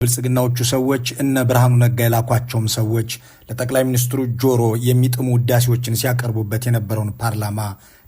ብልጽግናዎቹ ሰዎች እነ ብርሃኑ ነጋ የላኳቸውም ሰዎች ለጠቅላይ ሚኒስትሩ ጆሮ የሚጥሙ ውዳሴዎችን ሲያቀርቡበት የነበረውን ፓርላማ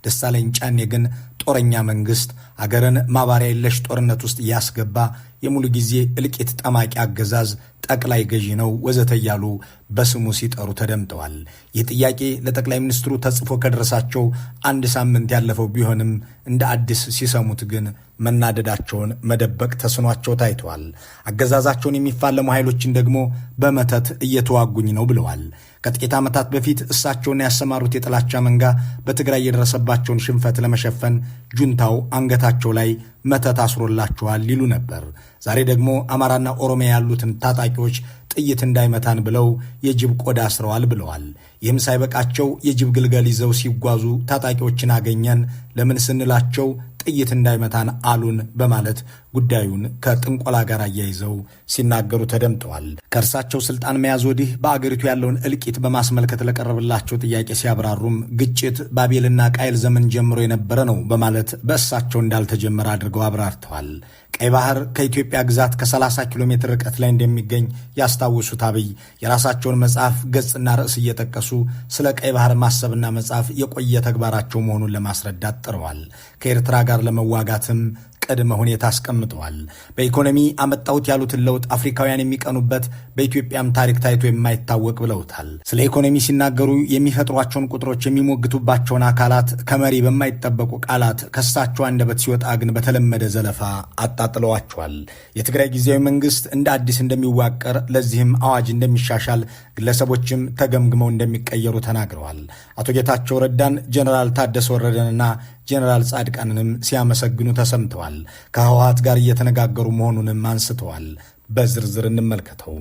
ደሳለኝ ጫኔ ግን ጦረኛ መንግስት አገርን ማባሪያ የለሽ ጦርነት ውስጥ ያስገባ የሙሉ ጊዜ እልቂት ጠማቂ አገዛዝ ጠቅላይ ገዢ ነው ወዘተ እያሉ በስሙ ሲጠሩ ተደምጠዋል። ይህ ጥያቄ ለጠቅላይ ሚኒስትሩ ተጽፎ ከደረሳቸው አንድ ሳምንት ያለፈው ቢሆንም እንደ አዲስ ሲሰሙት ግን መናደዳቸውን መደበቅ ተስኗቸው ታይተዋል። አገዛዛቸውን የሚፋለሙ ኃይሎችን ደግሞ በመተት እየተዋጉኝ ነው ብለዋል። ከጥቂት ዓመታት በፊት እሳቸውን ያሰማሩት የጥላቻ መንጋ በትግራይ የደረሰባቸውን ሽንፈት ለመሸፈን ጁንታው አንገታቸው ላይ መተት አስሮላቸዋል ይሉ ነበር። ዛሬ ደግሞ አማራና ኦሮሚያ ያሉትን ታጣቂዎች ጥይት እንዳይመታን ብለው የጅብ ቆዳ አስረዋል ብለዋል። ይህም ሳይበቃቸው የጅብ ግልገል ይዘው ሲጓዙ ታጣቂዎችን አገኘን ለምን ስንላቸው ጥይት እንዳይመታን አሉን በማለት ጉዳዩን ከጥንቆላ ጋር አያይዘው ሲናገሩ ተደምጠዋል። ከእርሳቸው ስልጣን መያዝ ወዲህ በአገሪቱ ያለውን እልቂት በማስመልከት ለቀረበላቸው ጥያቄ ሲያብራሩም ግጭት በአቤልና ቃየል ዘመን ጀምሮ የነበረ ነው በማለት በእሳቸው እንዳልተጀመረ አድርገው አብራርተዋል። ቀይ ባህር ከኢትዮጵያ ግዛት ከ30 ኪሎ ሜትር ርቀት ላይ እንደሚገኝ ያስታውሱት አብይ የራሳቸውን መጽሐፍ ገጽና ርዕስ እየጠቀሱ ስለ ቀይ ባህር ማሰብና መጽሐፍ የቆየ ተግባራቸው መሆኑን ለማስረዳት ጥረዋል። ከኤርትራ ጋር ለመዋጋትም ቅድመ ሁኔታ አስቀምጠዋል። በኢኮኖሚ አመጣሁት ያሉትን ለውጥ አፍሪካውያን የሚቀኑበት በኢትዮጵያም ታሪክ ታይቶ የማይታወቅ ብለውታል። ስለ ኢኮኖሚ ሲናገሩ የሚፈጥሯቸውን ቁጥሮች የሚሞግቱባቸውን አካላት ከመሪ በማይጠበቁ ቃላት ከሳቸው አንደበት ሲወጣ ግን በተለመደ ዘለፋ አጣጥለዋቸዋል። የትግራይ ጊዜያዊ መንግስት እንደ አዲስ እንደሚዋቀር ለዚህም አዋጅ እንደሚሻሻል ግለሰቦችም ተገምግመው እንደሚቀየሩ ተናግረዋል። አቶ ጌታቸው ረዳን፣ ጀነራል ታደሰ ወረደንና ጀነራል ጻድቃንንም ሲያመሰግኑ ተሰምተዋል። ከህወሓት ጋር እየተነጋገሩ መሆኑንም አንስተዋል። በዝርዝር እንመልከተው።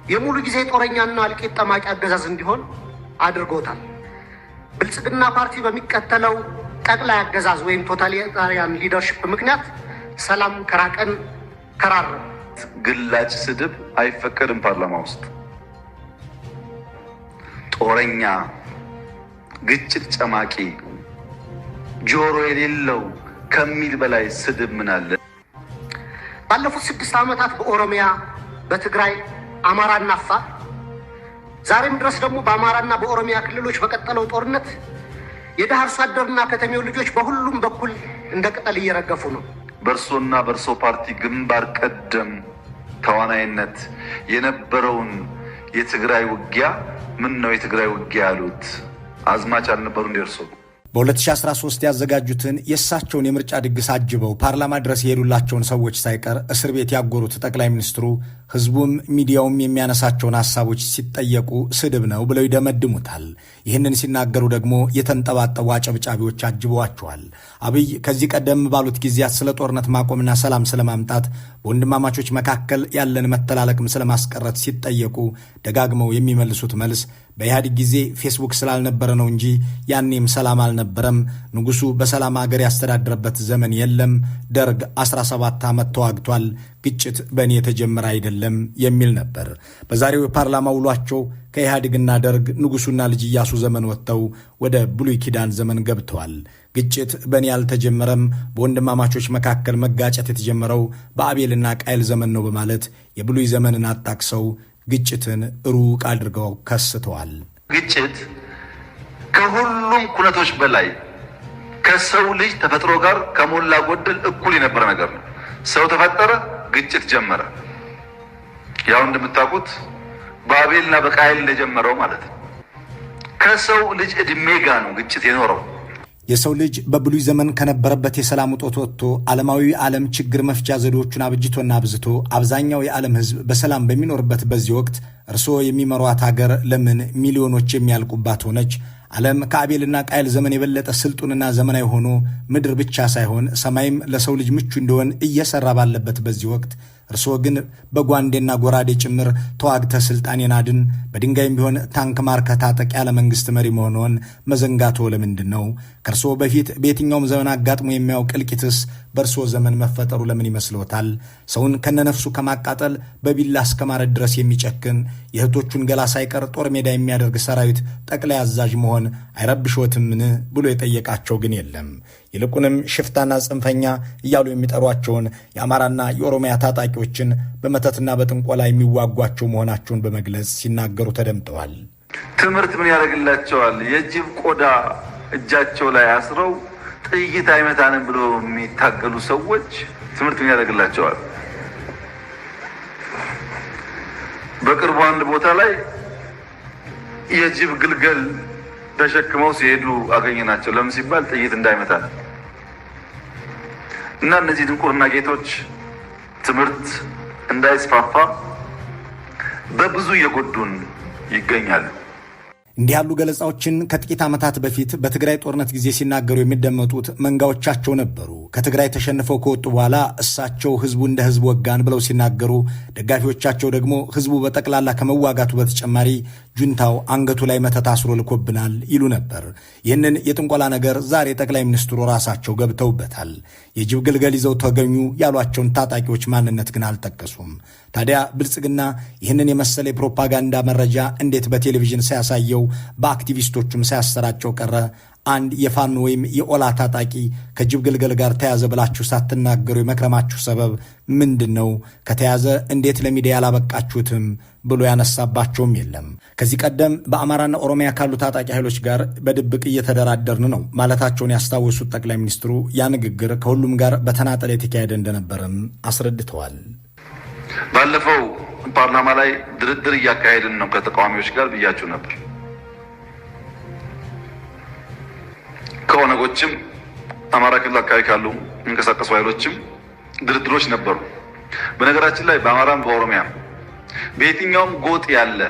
የሙሉ ጊዜ ጦረኛና እልቂት ጠማቂ አገዛዝ እንዲሆን አድርጎታል። ብልጽግና ፓርቲ በሚከተለው ጠቅላይ አገዛዝ ወይም ቶታሊታሪያን ሊደርሺፕ ምክንያት ሰላም ከራቀን ከራረ። ግላጭ ስድብ አይፈቀድም። ፓርላማ ውስጥ ጦረኛ፣ ግጭት ጨማቂ፣ ጆሮ የሌለው ከሚል በላይ ስድብ ምን አለ? ባለፉት 6 ዓመታት በኦሮሚያ፣ በትግራይ፣ አማራና አፋር ዛሬም ድረስ ደግሞ በአማራና በኦሮሚያ ክልሎች በቀጠለው ጦርነት የድሃ አርሶ አደርና ከተሜው ልጆች በሁሉም በኩል እንደ ቅጠል እየረገፉ ነው። በእርሶና በእርሶ ፓርቲ ግንባር ቀደም ተዋናይነት የነበረውን የትግራይ ውጊያ ምን ነው የትግራይ ውጊያ ያሉት? አዝማች አልነበሩ እንደርሶ? በ2013 ያዘጋጁትን የእሳቸውን የምርጫ ድግስ አጅበው ፓርላማ ድረስ የሄዱላቸውን ሰዎች ሳይቀር እስር ቤት ያጎሩት ጠቅላይ ሚኒስትሩ ህዝቡም ሚዲያውም የሚያነሳቸውን ሐሳቦች ሲጠየቁ ስድብ ነው ብለው ይደመድሙታል። ይህንን ሲናገሩ ደግሞ የተንጠባጠቡ አጨብጫቢዎች አጅበዋቸዋል። አብይ ከዚህ ቀደም ባሉት ጊዜያት ስለ ጦርነት ማቆምና ሰላም ስለማምጣት በወንድማማቾች መካከል ያለን መተላለቅም ስለማስቀረት ሲጠየቁ ደጋግመው የሚመልሱት መልስ በኢህአዴግ ጊዜ ፌስቡክ ስላልነበረ ነው እንጂ ያኔም ሰላም አልነበረም፣ ንጉሱ በሰላም አገር ያስተዳድረበት ዘመን የለም፣ ደርግ 17 ዓመት ተዋግቷል፣ ግጭት በእኔ የተጀመረ አይደለም የሚል ነበር። በዛሬው የፓርላማ ውሏቸው ከኢህአዴግና ደርግ ንጉሱና ልጅ ኢያሱ ዘመን ወጥተው ወደ ብሉይ ኪዳን ዘመን ገብተዋል። ግጭት በእኔ አልተጀመረም፣ በወንድማማቾች መካከል መጋጨት የተጀመረው በአቤልና ቃየል ዘመን ነው በማለት የብሉይ ዘመንን አጣቅሰው ግጭትን ሩቅ አድርገው ከስተዋል። ግጭት ከሁሉም ኩነቶች በላይ ከሰው ልጅ ተፈጥሮ ጋር ከሞላ ጎደል እኩል የነበረ ነገር ነው። ሰው ተፈጠረ፣ ግጭት ጀመረ። ያው እንደምታውቁት በአቤልና በቃየል እንደጀመረው ማለት ነው። ከሰው ልጅ እድሜ ጋር ነው ግጭት የኖረው። የሰው ልጅ በብሉይ ዘመን ከነበረበት የሰላም እጦት ወጥቶ ዓለማዊ ዓለም ችግር መፍቻ ዘዴዎቹን አብጅቶና አብዝቶ አብዛኛው የዓለም ሕዝብ በሰላም በሚኖርበት በዚህ ወቅት እርስዎ የሚመሯት ሀገር ለምን ሚሊዮኖች የሚያልቁባት ሆነች? ዓለም ከአቤልና ቃየል ዘመን የበለጠ ስልጡንና ዘመናዊ ሆኖ ምድር ብቻ ሳይሆን ሰማይም ለሰው ልጅ ምቹ እንደሆን እየሰራ ባለበት በዚህ ወቅት እርስዎ ግን በጓንዴና ጎራዴ ጭምር ተዋግተ ስልጣን የናድን በድንጋይም ቢሆን ታንክ ማርከ ታጠቅ ያለ መንግስት መሪ መሆኑን መዘንጋቶ ለምንድን ነው? ከእርስዎ በፊት በየትኛውም ዘመን አጋጥሞ የሚያውቅ እልቂትስ በእርስዎ ዘመን መፈጠሩ ለምን ይመስልዎታል? ሰውን ከነነፍሱ ከማቃጠል በቢላ እስከ ማረድ ድረስ የሚጨክን የእህቶቹን ገላ ሳይቀር ጦር ሜዳ የሚያደርግ ሰራዊት ጠቅላይ አዛዥ መሆን አይረብሾትምን ብሎ የጠየቃቸው ግን የለም። ይልቁንም ሽፍታና ጽንፈኛ እያሉ የሚጠሯቸውን የአማራና የኦሮሚያ ታጣቂዎችን በመተትና በጥንቆላ የሚዋጓቸው መሆናቸውን በመግለጽ ሲናገሩ ተደምጠዋል። ትምህርት ምን ያደርግላቸዋል? የጅብ ቆዳ እጃቸው ላይ አስረው ጥይት አይመታንም ብሎ የሚታገሉ ሰዎች ትምህርት ምን ያደርግላቸዋል? በቅርቡ አንድ ቦታ ላይ የጅብ ግልገል ተሸክመው ሲሄዱ አገኘናቸው። ለምን ሲባል ጥይት እንዳይመታ ነው። እና እነዚህ ድንቁርና ጌቶች ትምህርት እንዳይስፋፋ በብዙ እየጎዱን ይገኛሉ። እንዲህ ያሉ ገለጻዎችን ከጥቂት ዓመታት በፊት በትግራይ ጦርነት ጊዜ ሲናገሩ የሚደመጡት መንጋዎቻቸው ነበሩ። ከትግራይ ተሸንፈው ከወጡ በኋላ እሳቸው ህዝቡ እንደ ህዝብ ወጋን ብለው ሲናገሩ፣ ደጋፊዎቻቸው ደግሞ ህዝቡ በጠቅላላ ከመዋጋቱ በተጨማሪ ጁንታው አንገቱ ላይ መተት አስሮ ልኮብናል ይሉ ነበር። ይህንን የጥንቆላ ነገር ዛሬ ጠቅላይ ሚኒስትሩ ራሳቸው ገብተውበታል። የጅብ ግልገል ይዘው ተገኙ ያሏቸውን ታጣቂዎች ማንነት ግን አልጠቀሱም። ታዲያ ብልጽግና ይህንን የመሰለ የፕሮፓጋንዳ መረጃ እንዴት በቴሌቪዥን ሳያሳየው በአክቲቪስቶቹም ሳያሰራጨው ቀረ? አንድ የፋኖ ወይም የኦላ ታጣቂ ከጅብ ግልገል ጋር ተያዘ ብላችሁ ሳትናገሩ የመክረማችሁ ሰበብ ምንድን ነው? ከተያዘ እንዴት ለሚዲያ ያላበቃችሁትም ብሎ ያነሳባቸውም የለም። ከዚህ ቀደም በአማራና ኦሮሚያ ካሉ ታጣቂ ኃይሎች ጋር በድብቅ እየተደራደርን ነው ማለታቸውን ያስታወሱት ጠቅላይ ሚኒስትሩ ያ ንግግር ከሁሉም ጋር በተናጠል የተካሄደ እንደነበረም አስረድተዋል። ባለፈው ፓርላማ ላይ ድርድር እያካሄድን ነው ከተቃዋሚዎች ጋር ብያችሁ ነበር። ከኦነጎችም አማራ ክልል አካባቢ ካሉ እንቀሳቀሱ ኃይሎችም ድርድሮች ነበሩ። በነገራችን ላይ በአማራም በኦሮሚያ በየትኛውም ጎጥ ያለ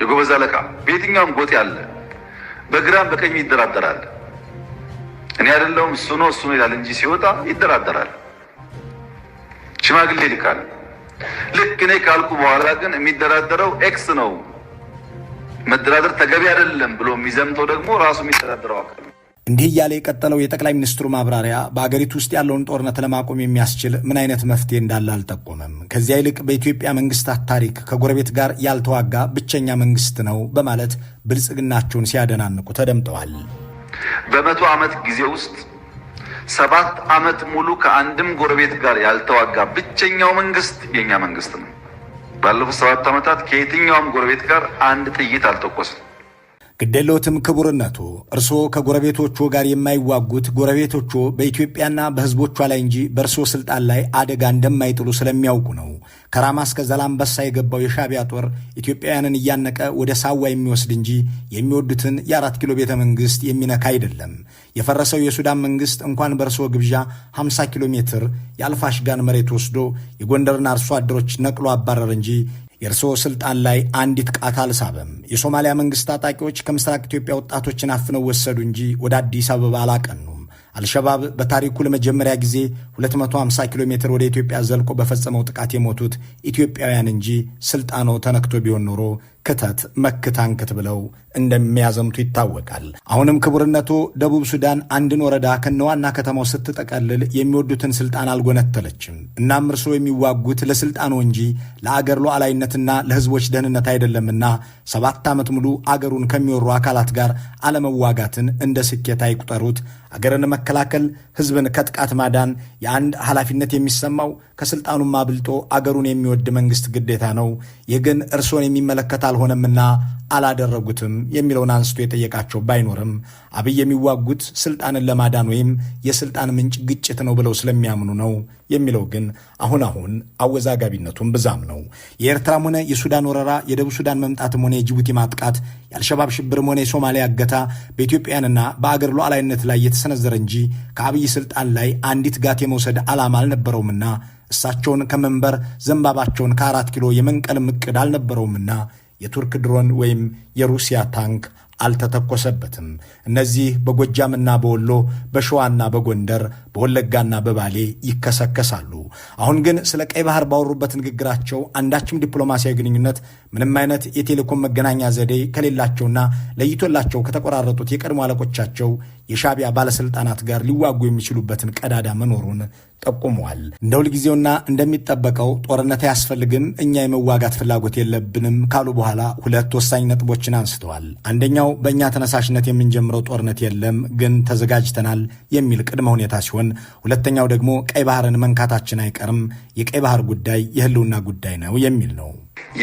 የጎበዝ አለቃ በየትኛውም ጎጥ ያለ በግራም በቀኝ ይደራደራል። እኔ አይደለሁም እሱ ነው ይላል እንጂ ሲወጣ ይደራደራል፣ ሽማግሌ ይልካል። ልክ እኔ ካልኩ በኋላ ግን የሚደራደረው ኤክስ ነው፣ መደራደር ተገቢ አይደለም ብሎ የሚዘምተው ደግሞ ራሱ የሚደራደረው አካል። እንዲህ እያለ የቀጠለው የጠቅላይ ሚኒስትሩ ማብራሪያ በአገሪቱ ውስጥ ያለውን ጦርነት ለማቆም የሚያስችል ምን አይነት መፍትሄ እንዳለ አልጠቆመም። ከዚያ ይልቅ በኢትዮጵያ መንግስታት ታሪክ ከጎረቤት ጋር ያልተዋጋ ብቸኛ መንግስት ነው በማለት ብልጽግናቸውን ሲያደናንቁ ተደምጠዋል። በ100 ዓመት ጊዜ ውስጥ 7 ዓመት ሙሉ ከአንድም ጎረቤት ጋር ያልተዋጋ ብቸኛው መንግስት የኛ መንግስት ነው። ባለፉት 7 ዓመታት ከየትኛውም ጎረቤት ጋር አንድ ጥይት አልተኮስም። ግዴለዎትም ክቡርነቱ፣ እርስዎ ከጎረቤቶቹ ጋር የማይዋጉት ጎረቤቶቹ በኢትዮጵያና በህዝቦቿ ላይ እንጂ በእርስዎ ስልጣን ላይ አደጋ እንደማይጥሉ ስለሚያውቁ ነው። ከራማ እስከ ዘላንበሳ የገባው የሻዕቢያ ጦር ኢትዮጵያውያንን እያነቀ ወደ ሳዋ የሚወስድ እንጂ የሚወዱትን የ4 ኪሎ ቤተ መንግስት የሚነካ አይደለም። የፈረሰው የሱዳን መንግስት እንኳን በእርስዎ ግብዣ 50 ኪሎ ሜትር የአልፋሽጋን መሬት ወስዶ የጎንደርን አርሶ አደሮች ነቅሎ አባረር እንጂ የእርስዎ ስልጣን ላይ አንዲት ቃታ አልሳበም። የሶማሊያ መንግስት ታጣቂዎች ከምስራቅ ኢትዮጵያ ወጣቶችን አፍነው ወሰዱ እንጂ ወደ አዲስ አበባ አላቀኑም። አልሸባብ በታሪኩ ለመጀመሪያ ጊዜ 250 ኪሎ ሜትር ወደ ኢትዮጵያ ዘልቆ በፈጸመው ጥቃት የሞቱት ኢትዮጵያውያን እንጂ ስልጣኖ ተነክቶ ቢሆን ኖሮ ክተት መክታንክት ብለው እንደሚያዘምቱ ይታወቃል። አሁንም ክቡርነቱ ደቡብ ሱዳን አንድን ወረዳ ከነዋና ከተማው ስትጠቀልል የሚወዱትን ስልጣን አልጎነተለችም። እናም እርስዎ የሚዋጉት ለስልጣኑ እንጂ ለአገር ሉዓላዊነትና ለህዝቦች ደህንነት አይደለምና 7 ዓመት ሙሉ አገሩን ከሚወሩ አካላት ጋር አለመዋጋትን እንደ ስኬት አይቁጠሩት። አገርን መከላከል፣ ህዝብን ከጥቃት ማዳን የአንድ ኃላፊነት የሚሰማው ከስልጣኑም አብልጦ አገሩን የሚወድ መንግስት ግዴታ ነው። ይህ ግን እርስዎን የሚመለከት አልሆነምና አላደረጉትም የሚለውን አንስቶ የጠየቃቸው ባይኖርም አብይ የሚዋጉት ስልጣንን ለማዳን ወይም የስልጣን ምንጭ ግጭት ነው ብለው ስለሚያምኑ ነው የሚለው ግን አሁን አወዛጋቢነቱን ብዛም ነው። የኤርትራም ሆነ የሱዳን ወረራ፣ የደቡብ ሱዳን መምጣትም ሆነ የጅቡቲ ማጥቃት፣ የአልሸባብ ሽብርም ሆነ የሶማሊያ እገታ በኢትዮጵያውያንና በአገር ሉዓላዊነት ላይ የተሰነዘረ እንጂ ከአብይ ስልጣን ላይ አንዲት ጋት የመውሰድ ዓላማ አልነበረውምና እሳቸውን ከመንበር ዘንባባቸውን ከ4 ኪሎ የመንቀልም ዕቅድ አልነበረውምና የቱርክ ድሮን ወይም የሩሲያ ታንክ አልተተኮሰበትም። እነዚህ በጎጃምና በወሎ በሸዋና በጎንደር በወለጋና በባሌ ይከሰከሳሉ። አሁን ግን ስለ ቀይ ባህር ባወሩበት ንግግራቸው አንዳችም ዲፕሎማሲያዊ ግንኙነት ምንም አይነት የቴሌኮም መገናኛ ዘዴ ከሌላቸውና ለይቶላቸው ከተቆራረጡት የቀድሞ አለቆቻቸው የሻዕቢያ ባለስልጣናት ጋር ሊዋጉ የሚችሉበትን ቀዳዳ መኖሩን ጠቁመዋል። እንደ ሁልጊዜውና እንደሚጠበቀው ጦርነት አያስፈልግም፣ እኛ የመዋጋት ፍላጎት የለብንም ካሉ በኋላ ሁለት ወሳኝ ነጥቦችን አንስተዋል። አንደኛው በእኛ ተነሳሽነት የምንጀምረው ጦርነት የለም፣ ግን ተዘጋጅተናል የሚል ቅድመ ሁኔታ ሲሆን፣ ሁለተኛው ደግሞ ቀይ ባህርን መንካታችን አይቀርም፣ የቀይ ባህር ጉዳይ የህልውና ጉዳይ ነው የሚል ነው።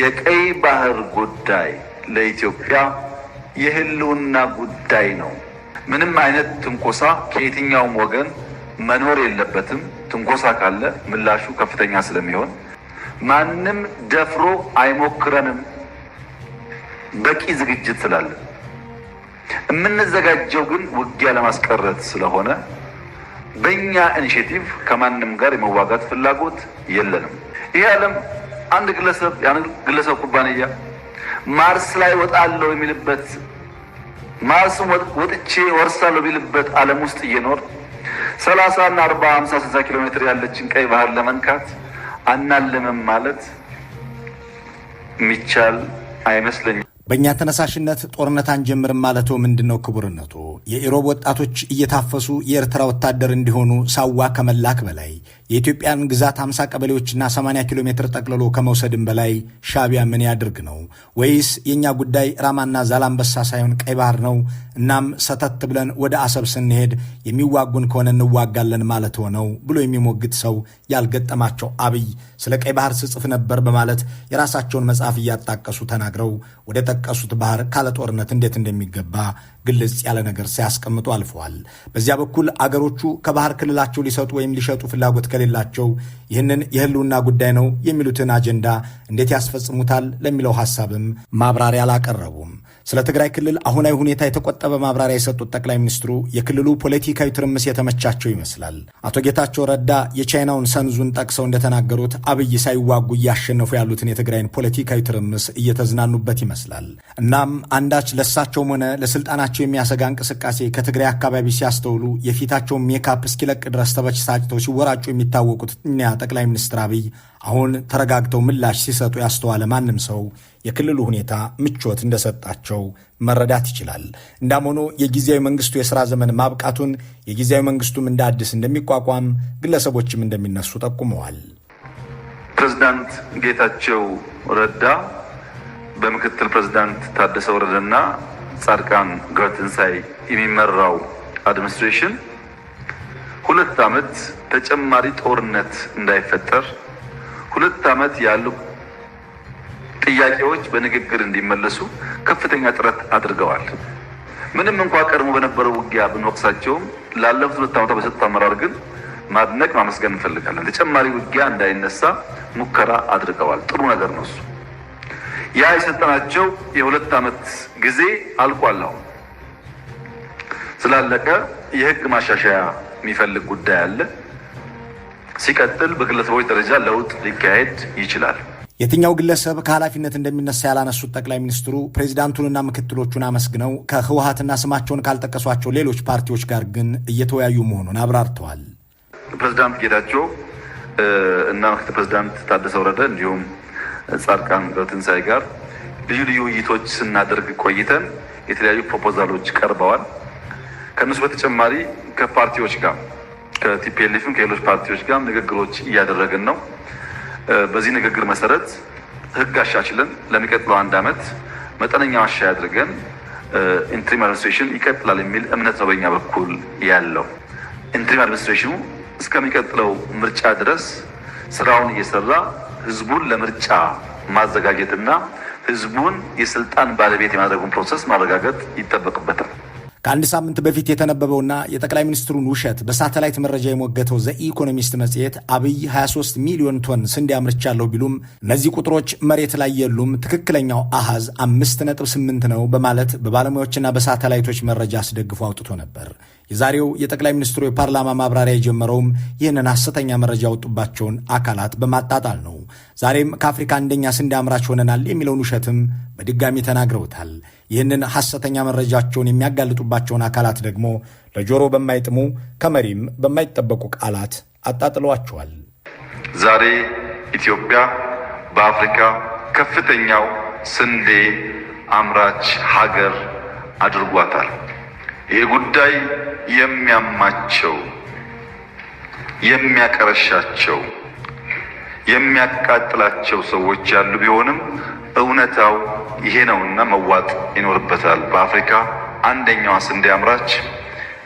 የቀይ ባህር ጉዳይ ለኢትዮጵያ የህልውና ጉዳይ ነው። ምንም አይነት ትንኮሳ ከየትኛውም ወገን መኖር የለበትም። ትንኮሳ ካለ ምላሹ ከፍተኛ ስለሚሆን ማንም ደፍሮ አይሞክረንም። በቂ ዝግጅት ስላለ የምንዘጋጀው ግን ውጊያ ለማስቀረት ስለሆነ በእኛ ኢኒሼቲቭ ከማንም ጋር የመዋጋት ፍላጎት የለንም። ይህ ዓለም አንድ ግለሰብ ኩባንያ ማርስ ላይ ወጣለሁ የሚልበት ማርስም ወጥቼ ወርሳለሁ የሚልበት ዓለም ውስጥ እየኖር 30 እና 40 50 60 ኪሎ ሜትር ያለችን ቀይ ባህር ለመንካት አናልምም ማለት የሚቻል አይመስለኝም። በእኛ ተነሳሽነት ጦርነት አንጀምርም ማለቶ ምንድን ነው ክቡርነቱ? የኢሮብ ወጣቶች እየታፈሱ የኤርትራ ወታደር እንዲሆኑ ሳዋ ከመላክ በላይ የኢትዮጵያን ግዛት 50 ቀበሌዎችና 80 ኪሎ ሜትር ጠቅልሎ ከመውሰድም በላይ ሻዕቢያ ምን ያድርግ ነው? ወይስ የእኛ ጉዳይ ራማና ዛላምበሳ ሳይሆን ቀይ ባህር ነው? እናም ሰተት ብለን ወደ አሰብ ስንሄድ የሚዋጉን ከሆነ እንዋጋለን ማለት ሆነው ብሎ የሚሞግት ሰው ያልገጠማቸው አብይ ስለ ቀይ ባህር ስጽፍ ነበር በማለት የራሳቸውን መጽሐፍ እያጣቀሱ ተናግረው ወደ ጠቀሱት ባህር ካለ ጦርነት እንዴት እንደሚገባ ግልጽ ያለ ነገር ሲያስቀምጡ አልፈዋል። በዚያ በኩል አገሮቹ ከባህር ክልላቸው ሊሰጡ ወይም ሊሸጡ ፍላጎት ከሌላቸው ይህንን የህልውና ጉዳይ ነው የሚሉትን አጀንዳ እንዴት ያስፈጽሙታል ለሚለው ሐሳብም ማብራሪያ አላቀረቡም። ስለ ትግራይ ክልል አሁናዊ ሁኔታ የተቆጠበ ማብራሪያ የሰጡት ጠቅላይ ሚኒስትሩ የክልሉ ፖለቲካዊ ትርምስ የተመቻቸው ይመስላል። አቶ ጌታቸው ረዳ የቻይናውን ሰንዙን ጠቅሰው እንደተናገሩት አብይ ሳይዋጉ እያሸነፉ ያሉትን የትግራይን ፖለቲካዊ ትርምስ እየተዝናኑበት ይመስላል። እናም አንዳች ለሳቸውም ሆነ ለስልጣናቸው የሚያሰጋ እንቅስቃሴ ከትግራይ አካባቢ ሲያስተውሉ የፊታቸውን ሜካፕ እስኪለቅ ድረስ ተበሳጭተው ሲወራጩ የሚታወቁት እኒያ ጠቅላይ ሚኒስትር አብይ አሁን ተረጋግተው ምላሽ ሲሰጡ ያስተዋለ ማንም ሰው የክልሉ ሁኔታ ምቾት እንደሰጣቸው መረዳት ይችላል። እንዳም ሆኖ የጊዜያዊ መንግስቱ የሥራ ዘመን ማብቃቱን የጊዜያዊ መንግስቱም እንደ አዲስ እንደሚቋቋም ግለሰቦችም እንደሚነሱ ጠቁመዋል። ፕሬዝዳንት ጌታቸው ረዳ በምክትል ፕሬዝዳንት ታደሰ ወረደና ጻድቃን ገብረትንሳኤ የሚመራው አድሚኒስትሬሽን 2 ዓመት ተጨማሪ ጦርነት እንዳይፈጠር 2 ዓመት ያሉ ጥያቄዎች በንግግር እንዲመለሱ ከፍተኛ ጥረት አድርገዋል። ምንም እንኳን ቀድሞ በነበረው ውጊያ ብንወቅሳቸውም ላለፉት 2 ዓመታት በሰጡት አመራር ግን ማድነቅ ማመስገን እንፈልጋለን። ተጨማሪ ውጊያ እንዳይነሳ ሙከራ አድርገዋል። ጥሩ ነገር ነው እሱ። ያ የሰጠናቸው የ2 ዓመት ጊዜ አልቋል። አሁን ስላለቀ የህግ ማሻሻያ የሚፈልግ ጉዳይ አለ። ሲቀጥል በግለሰቦች ደረጃ ለውጥ ሊካሄድ ይችላል። የትኛው ግለሰብ ከኃላፊነት እንደሚነሳ ያላነሱት ጠቅላይ ሚኒስትሩ ፕሬዚዳንቱንና ምክትሎቹን አመስግነው ከህወሓትና ስማቸውን ካልጠቀሷቸው ሌሎች ፓርቲዎች ጋር ግን እየተወያዩ መሆኑን አብራርተዋል። ፕሬዚዳንት ጌታቸው እና ምክትል ፕሬዚዳንት ታደሰ ወረደ እንዲሁም ጻድቃን ገብረትንሳኤ ጋር ልዩ ልዩ ውይይቶች ስናደርግ ቆይተን የተለያዩ ፕሮፖዛሎች ቀርበዋል። ከነሱ በተጨማሪ ከፓርቲዎች ጋር ከቲፒኤልኤፍም ከሌሎች ፓርቲዎች ጋር ንግግሮች እያደረግን ነው። በዚህ ንግግር መሰረት ህግ አሻችለን ለሚቀጥለው 1 ዓመት መጠነኛ ማሻሻያ አድርገን ኢንትሪም አድሚኒስትሬሽን ይቀጥላል የሚል እምነት ነው በእኛ በኩል ያለው። ኢንትሪም አድሚኒስትሬሽኑ እስከሚቀጥለው ምርጫ ድረስ ስራውን እየሰራ ህዝቡን ለምርጫ ማዘጋጀትና ህዝቡን የስልጣን ባለቤት የማድረጉን ፕሮሰስ ማረጋገጥ ይጠበቅበታል። ከአንድ ሳምንት በፊት የተነበበውና የጠቅላይ ሚኒስትሩን ውሸት በሳተላይት መረጃ የሞገተው ዘኢኮኖሚስት መጽሔት አብይ 23 ሚሊዮን ቶን ስንዴ አምርቻለሁ ቢሉም እነዚህ ቁጥሮች መሬት ላይ የሉም፣ ትክክለኛው አሃዝ 5.8 ነው በማለት በባለሙያዎችና በሳተላይቶች መረጃ አስደግፎ አውጥቶ ነበር። የዛሬው የጠቅላይ ሚኒስትሩ የፓርላማ ማብራሪያ የጀመረውም ይህንን ሐሰተኛ መረጃ ያወጡባቸውን አካላት በማጣጣል ነው። ዛሬም ከአፍሪካ አንደኛ ስንዴ አምራች ሆነናል የሚለውን ውሸትም በድጋሚ ተናግረውታል። ይህንን ሐሰተኛ መረጃቸውን የሚያጋልጡባቸውን አካላት ደግሞ ለጆሮ በማይጥሙ ከመሪም በማይጠበቁ ቃላት አጣጥለዋቸዋል። ዛሬ ኢትዮጵያ በአፍሪካ ከፍተኛው ስንዴ አምራች ሀገር አድርጓታል። ይህ ጉዳይ የሚያማቸው፣ የሚያቀረሻቸው፣ የሚያቃጥላቸው ሰዎች ያሉ ቢሆንም እውነታው ይሄ ነውና መዋጥ ይኖርበታል። በአፍሪካ አንደኛዋ ስንዴ አምራች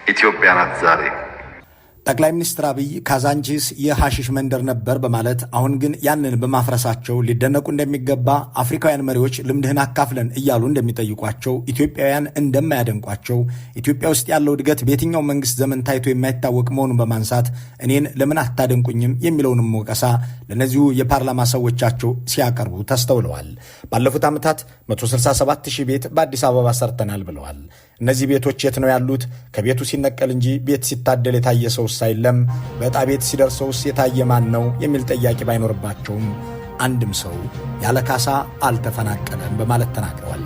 ኢትዮጵያ ናት ዛሬ። ጠቅላይ ሚኒስትር አብይ ካዛንቺስ የሐሺሽ መንደር ነበር በማለት አሁን ግን ያንን በማፍረሳቸው ሊደነቁ እንደሚገባ፣ አፍሪካውያን መሪዎች ልምድህን አካፍለን እያሉ እንደሚጠይቋቸው፣ ኢትዮጵያውያን እንደማያደንቋቸው፣ ኢትዮጵያ ውስጥ ያለው እድገት በየትኛው መንግስት ዘመን ታይቶ የማይታወቅ መሆኑን በማንሳት እኔን ለምን አታደንቁኝም የሚለውንም ወቀሳ ለእነዚሁ የፓርላማ ሰዎቻቸው ሲያቀርቡ ተስተውለዋል። ባለፉት ዓመታት 167,000 ቤት በአዲስ አበባ ሰርተናል ብለዋል። እነዚህ ቤቶች የት ነው ያሉት? ከቤቱ ሲነቀል እንጂ ቤት ሲታደል የታየ ሰውስ አይለም። በዕጣ ቤት ሲደርሰውስ የታየ ማን ነው የሚል ጥያቄ ባይኖርባቸውም አንድም ሰው ያለ ካሳ አልተፈናቀለም በማለት ተናግረዋል።